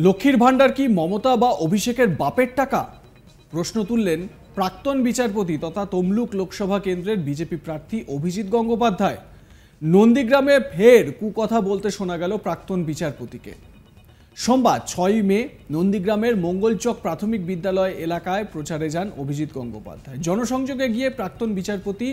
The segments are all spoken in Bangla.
লক্ষ্মীর ভান্ডার কি মমতা বা অভিষেকের বাপের টাকা? প্রশ্ন তুললেন প্রাক্তন বিচারপতি তথা তমলুক লোকসভা কেন্দ্রের বিজেপি প্রার্থী অভিজিৎ গঙ্গোপাধ্যায়। নন্দীগ্রামে ফের কুকথা বলতে শোনা গেল প্রাক্তন বিচারপতিকে। সোমবার 6 মে নন্দীগ্রামের মঙ্গলচক প্রাথমিক বিদ্যালয় এলাকায় প্রচারে যান অভিজিৎ গঙ্গোপাধ্যায়। জনসংযোগে গিয়ে প্রাক্তন বিচারপতি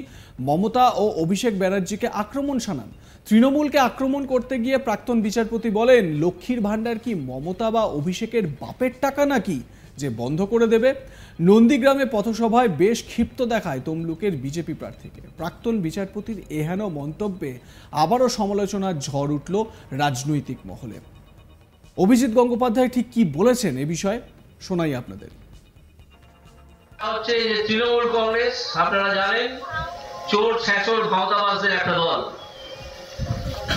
মমতা ও অভিষেক ব্যানার্জিকে আক্রমণ শানান। তৃণমূলকে আক্রমণ করতে গিয়ে প্রাক্তন বিচারপতি বলেন, লক্ষ্মীর ভান্ডার কি মমতা বা অভিষেকের বাপের টাকা নাকি যে বন্ধ করে দেবে? নন্দীগ্রামে পথসভায় বেশ ক্ষিপ্ত দেখায় তমলুকের বিজেপি প্রার্থীকে। প্রাক্তন বিচারপতির এহেন মন্তব্যে আবারও সমালোচনার ঝড় উঠল রাজনৈতিক মহলে। অভিজিৎ গঙ্গোপাধ্যায় ঠিক কি বলেছেন এ বিষয়ে শোনাই আপনাদের। হচ্ছে যে তৃণমূল কংগ্রেস, আপনারা জানেন, চোর ছেঁচড় ক্ষমতাবাজদের একটা দল।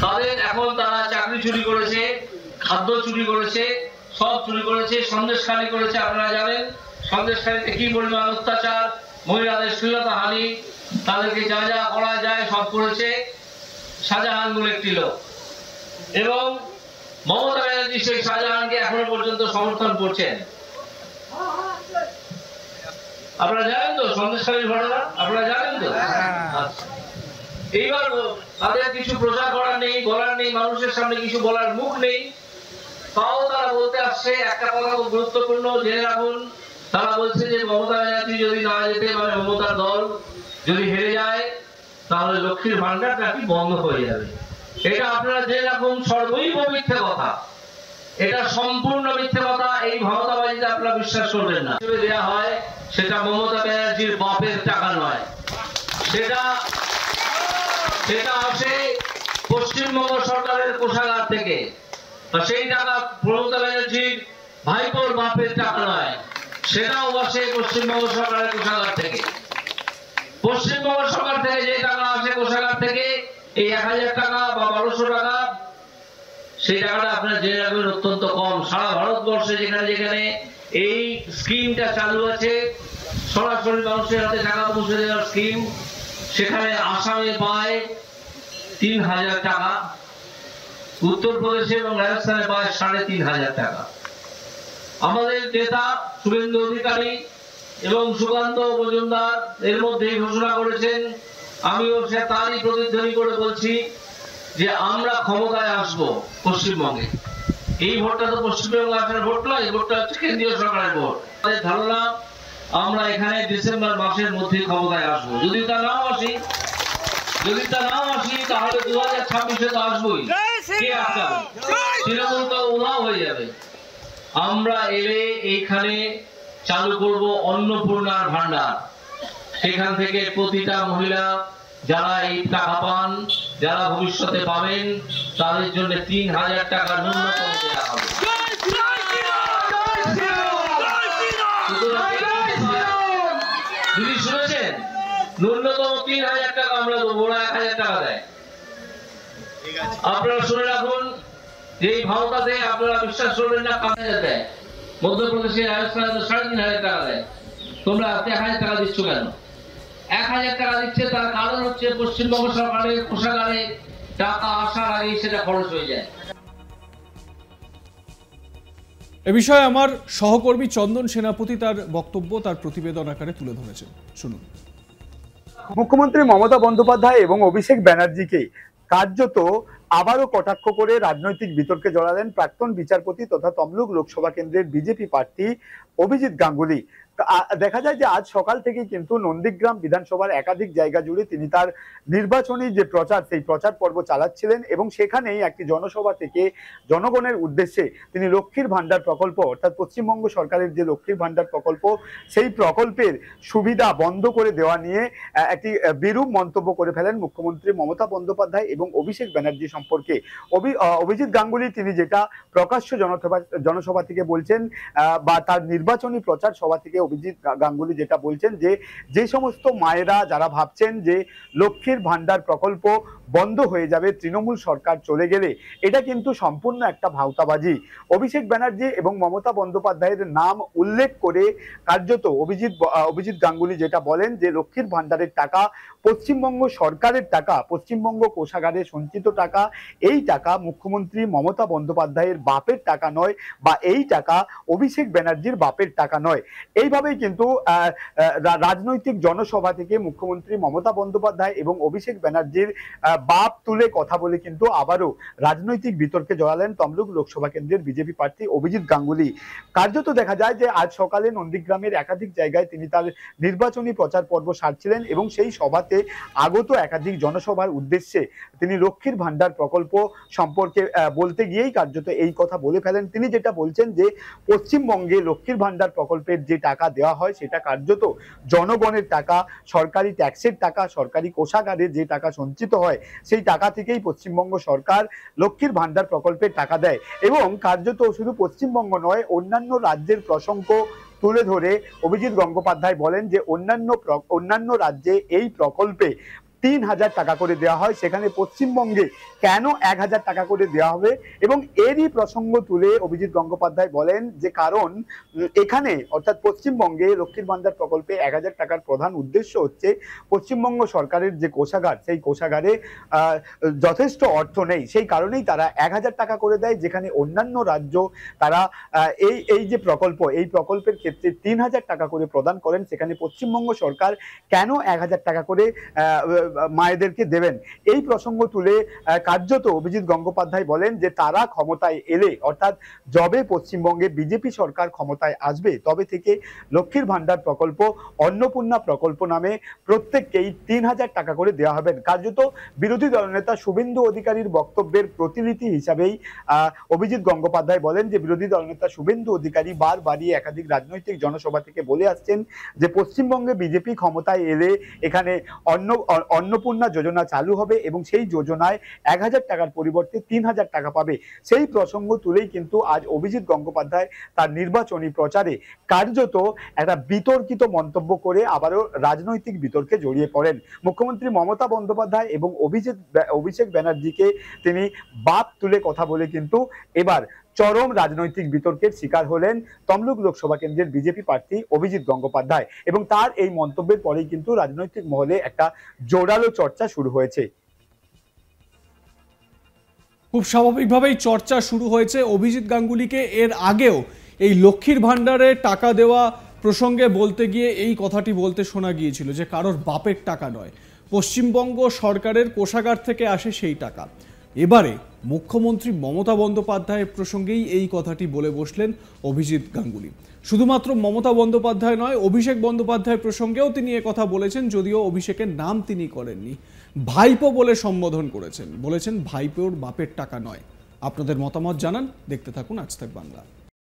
তাদের এখন তারা চাকরি চুরি করেছে, খাদ্য চুরি করেছে, সব চুরি করেছে, সন্দেশখালী করেছে। আপনারা জানেন সন্দেশখালীতে কি পরিমাণ অত্যাচার, মহিলাদের শ্লীলতাহানি, তাদেরকে যা যা করা যায় সব করেছে শাহজাহান বলে একটি লোক। এবং মমতা ব্যানার্জি সেই শাহজাহানকে এখনো পর্যন্ত সমর্থন করছেন। আপনারা জানেন তো সন্দেশখালীর ঘটনা, আপনারা জানেন তো। এইবার তাদের কিছু প্রচার করার নেই, বলার নেই, মানুষের সামনে কিছু বলার মুখ নেই, তাও তারা বলতে আসছে একটা কথা খুব গুরুত্বপূর্ণ জেনে রাখুন। তারা বলছে যে মমতা ব্যানার্জি যদি না যেতে পারে, মমতার দল যদি হেরে যায়, তাহলে লক্ষ্মীর ভান্ডার নাকি বন্ধ হয়ে যাবে। এটা আপনারা জেনে রাখুন, সর্বৈব মিথ্যে কথা। এটা সম্পূর্ণ মিথ্যে কথা। এই মমতাবাজিতে আপনারা বিশ্বাস করবেন না। দেওয়া হয় সেটা মমতা ব্যানার্জির বাপের টাকা নয়, সেটা আসে পশ্চিমবঙ্গ সরকারের কোষাগার থেকে। সেই টাকা মমতা ব্যানার্জির ভাইপোর বাপের টাকা নয়, সেটাও বসে পশ্চিমবঙ্গ সরকারের কোষাগার থেকে। পশ্চিমবঙ্গ সরকার থেকে যে টাকা আসে কোষাগার থেকে, এই 1000 টাকা বা 1200 টাকা, সেই টাকাটা আপনারা জেনে রাখবেন অত্যন্ত কম। সারা ভারতবর্ষে যেখানে যেখানে এই স্কিমটা চালু আছে, সরাসরি মানুষের হাতে টাকা পৌঁছে দেওয়ার স্কিম, সেখানে আসামে পায় 3000 টাকা, উত্তরপ্রদেশে এবং রাজস্থানে পায় 3500 টাকা। আমাদের নেতা শুভেন্দু অধিকারী এবং সুকান্ত মজুমদার এর মধ্যেই ঘোষণা করেছেন, আমিও সে তারই প্রতিধ্বনি করে বলছি যে আমরা ক্ষমতায় আসব পশ্চিমবঙ্গে। এই ভোটটা তো পশ্চিমবঙ্গে আসার ভোট নয়, এই ভোটটা হচ্ছে কেন্দ্রীয় সরকারের ভোট। আমাদের ধারণা আমরা এখানে ডিসেম্বর মাসের মধ্যে ক্ষমতায় আসবো। যদি তা নাও আসি তাহলে 2026-এ তো আসবোই। কে আটকাবে? তৃণমূল তো উধাও হয়ে যাবে। আমরা এলে এইখানে চালু করব অন্নপূর্ণার ভান্ডার। সেখান থেকে প্রতিটা মহিলা যারা এই টাকা পান, যারা ভবিষ্যতে পাবেন, তাদের জন্য 3000 টাকা ন্যূনতম দেওয়া হবে। যদি শুনেছেন, ন্যূনতম 3000 টাকা আমরা দেবো, ওরা 1000 টাকা দেয়। আপনারা শুনে রাখুন, যে এই ভাওতাতে আপনারা বিশ্বাস করবেন না, 5000 দেয়। মধ্যপ্রদেশে, রাজস্থানে তো 3500 টাকা দেয়। তোমরা 1000 টাকা দিচ্ছ কেন? 1000 টাকা দিচ্ছে, তার কারণ হচ্ছে পশ্চিমবঙ্গ সরকারের কোষাগারে টাকা আসার আগেই সেটা খরচ হয়ে যায়। এ বিষয়ে আমার সহকর্মী চন্দন সেনাপতি তার বক্তব্য, তার প্রতিবেদন আকারে তুলে ধরেছেন, শুনুন। মুখ্যমন্ত্রী মমতা বন্দ্যোপাধ্যায় এবং অভিষেক ব্যানার্জিকে কার্যত আবারও কটাক্ষ করে রাজনৈতিক বিতর্কে জড়ালেন প্রাক্তন বিচারপতি তথা তমলুক লোকসভা কেন্দ্রের বিজেপি প্রার্থী অভিজিৎ গাঙ্গুলি। দেখা যায় যে আজ সকাল থেকেই কিন্তু নন্দীগ্রাম বিধানসভার একাধিক জায়গা জুড়ে তিনি তার নির্বাচনী যে প্রচার, সেই প্রচার পর্ব চালাচ্ছিলেন এবং সেখানেই একটি জনসভা থেকে জনগণের উদ্দেশ্যে তিনি লক্ষ্মীর ভান্ডার প্রকল্প, অর্থাৎ পশ্চিমবঙ্গ সরকারের যে লক্ষ্মীর ভান্ডার প্রকল্প, সেই প্রকল্পের সুবিধা বন্ধ করে দেওয়া নিয়ে একটি বিরূপ মন্তব্য করে ফেলেন মুখ্যমন্ত্রী মমতা বন্দ্যোপাধ্যায় এবং অভিষেক ব্যানার্জি সম্পর্কে। অভিজিৎ গাঙ্গুলি তিনি যেটা প্রকাশ্য জনসভা থেকে বলছেন বা তার নির্বাচনী প্রচার সভা থেকে অভিজিৎ গাঙ্গুলি যেটা বলছেন যে যে সমস্ত মায়েরা যারা ভাবছেন যে লক্ষ্মীর ভান্ডার প্রকল্প বন্ধ হয়ে যাবে তৃণমূল সরকার চলে গেলে, এটা কিন্তু সম্পূর্ণ একটা ভাওতাবাজি। অভিষেক ব্যানার্জি এবং মমতা বন্দ্যোপাধ্যায়ের নাম উল্লেখ করে কার্যত অভিজিৎ গাঙ্গুলি যেটা বলেন যে লক্ষ্মীর ভান্ডারের টাকা পশ্চিমবঙ্গ সরকারের টাকা, পশ্চিমবঙ্গ কোষাগারে সঞ্চিত টাকা, এই টাকা মুখ্যমন্ত্রী মমতা বন্দ্যোপাধ্যায়ের বাপের টাকা নয়, বা এই টাকা অভিষেক ব্যানার্জির বাপের টাকা নয়। এইভাবেই কিন্তু রাজনৈতিক জনসভা থেকে মুখ্যমন্ত্রী মমতা বন্দ্যোপাধ্যায় এবং অভিষেক ব্যানার্জির বাপ তুলে কথা বলে কিন্তু আবারও রাজনৈতিক বিতর্কে জড়ালেন তমলুক লোকসভা কেন্দ্রের বিজেপি প্রার্থী অভিজিৎ গাঙ্গুলি। কার্যত দেখা যায় যে আজ সকালে নন্দীগ্রামের একাধিক জায়গায় তিনি তার নির্বাচনী প্রচার পর্ব সারছিলেন এবং সেই সভাতে আগত একাধিক জনসভার উদ্দেশ্যে তিনি লক্ষ্মীর ভান্ডার প্রকল্প সম্পর্কে বলতে গিয়েই কার্যত এই কথা বলে ফেলেন। তিনি যেটা বলছেন যে পশ্চিমবঙ্গে লক্ষ্মীর ভান্ডার প্রকল্পের যে টাকা দেওয়া হয় সেটা কার্যত জনগণের টাকা, সরকারি ট্যাক্সের টাকা, সরকারি কোষাগারে যে টাকা সঞ্চিত হয় সেই টাকা থেকেই পশ্চিমবঙ্গ সরকার লক্ষ্মীর ভান্ডার প্রকল্পের টাকা দেয়। এবং কার্যত শুধু পশ্চিমবঙ্গ নয়, অন্যান্য রাজ্যের প্রসঙ্গ তুলে ধরে অভিজিৎ গঙ্গোপাধ্যায় বলেন যে অন্যান্য রাজ্যে এই প্রকল্পে ৩,০০০ টাকা করে দেওয়া হয়, সেখানে পশ্চিমবঙ্গে কেন ১,০০০ টাকা করে দেওয়া হবে। এবং এরই প্রসঙ্গ তুলে অভিজিৎ গঙ্গোপাধ্যায় বলেন যে কারণ এখানে অর্থাৎ পশ্চিমবঙ্গে লক্ষ্মীর ভান্ডার প্রকল্পে ১,০০০ টাকার প্রধান উদ্দেশ্য হচ্ছে পশ্চিমবঙ্গ সরকারের যে কোষাগার, সেই কোষাগারে যথেষ্ট অর্থ নেই, সেই কারণেই তারা ১,০০০ টাকা করে দেয়, যেখানে অন্যান্য রাজ্য তারা এই যে প্রকল্প, এই প্রকল্পের ক্ষেত্রে ৩,০০০ টাকা করে প্রদান করেন, সেখানে পশ্চিমবঙ্গ সরকার কেন ১,০০০ টাকা করে মায়েদেরকে দেবেন। এই প্রসঙ্গ তুলে কার্যত অভিজিৎ গঙ্গোপাধ্যায় বলেন যে তারা ক্ষমতায় এলে, অর্থাৎ যবে পশ্চিমবঙ্গে বিজেপি সরকার ক্ষমতায় আসবে, তবে থেকে লক্ষ্মীর ভান্ডার প্রকল্প অন্নপূর্ণা প্রকল্প নামে প্রত্যেককেই ৩,০০০ টাকা করে দেওয়া হবে। কার্যত বিরোধী দলনেতা শুভেন্দু অধিকারীর বক্তব্যের প্রতিনিধি হিসাবেই অভিজিৎ গঙ্গোপাধ্যায় বলেন যে বিরোধী দলনেতা শুভেন্দু অধিকারী বারবারই একাধিক রাজনৈতিক জনসভা থেকে বলে আসছেন যে পশ্চিমবঙ্গে বিজেপি ক্ষমতায় এলে এখানে অন্নপূর্ণা যোজনা চালু হবে এবং সেই যোজনায় ১,০০০ টাকার পরিবর্তে ৩,০০০ টাকা পাবে। সেই প্রসঙ্গ তুলেই কিন্তু আজ অভিজিৎ গঙ্গোপাধ্যায় তার নির্বাচনী প্রচারে কার্যত একটা বিতর্কিত মন্তব্য করে আবারও রাজনৈতিক বিতর্কে জড়িয়ে পড়েন। মুখ্যমন্ত্রী মমতা বন্দ্যোপাধ্যায় এবং অভিষেক ব্যানার্জিকে তিনি বাপ তুলে কথা বলে কিন্তু এবার চরম রাজনৈতিক বিতর্কের শিকার হলেন তমলুক লোকসভা কেন্দ্রের বিজেপি প্রার্থী অভিজিৎ গঙ্গোপাধ্যায়, এবং তার এই মন্তব্যের পরেই কিন্তু রাজনৈতিক মহলে একটা জোরালো চর্চা শুরু হয়েছে। খুব স্বাভাবিকভাবেই চর্চা শুরু হয়েছে। অভিজিৎ গাঙ্গুলিকে এর আগেও এই লক্ষ্মীর ভান্ডারে টাকা দেওয়া প্রসঙ্গে বলতে গিয়ে এই কথাটি বলতে শোনা গিয়েছিল যে কারোর বাপের টাকা নয়, পশ্চিমবঙ্গ সরকারের কোষাগার থেকে আসে সেই টাকা। এবারে মুখ্যমন্ত্রী মমতা বন্দ্যোপাধ্যায়ের প্রসঙ্গেই এই কথাটি বলে বসলেন অভিজিৎ গাঙ্গুলি। শুধুমাত্র মমতা বন্দ্যোপাধ্যায় নয়, অভিষেক বন্দ্যোপাধ্যায় প্রসঙ্গেও তিনি কথা বলেছেন, যদিও অভিষেকের নাম তিনি করেননি, ভাইপো বলে সম্বোধন করেছেন, বলেছেন ভাইপোর বাপের টাকা নয়। আপনাদের মতামত জানান, দেখতে থাকুন আজ তাক বাংলা।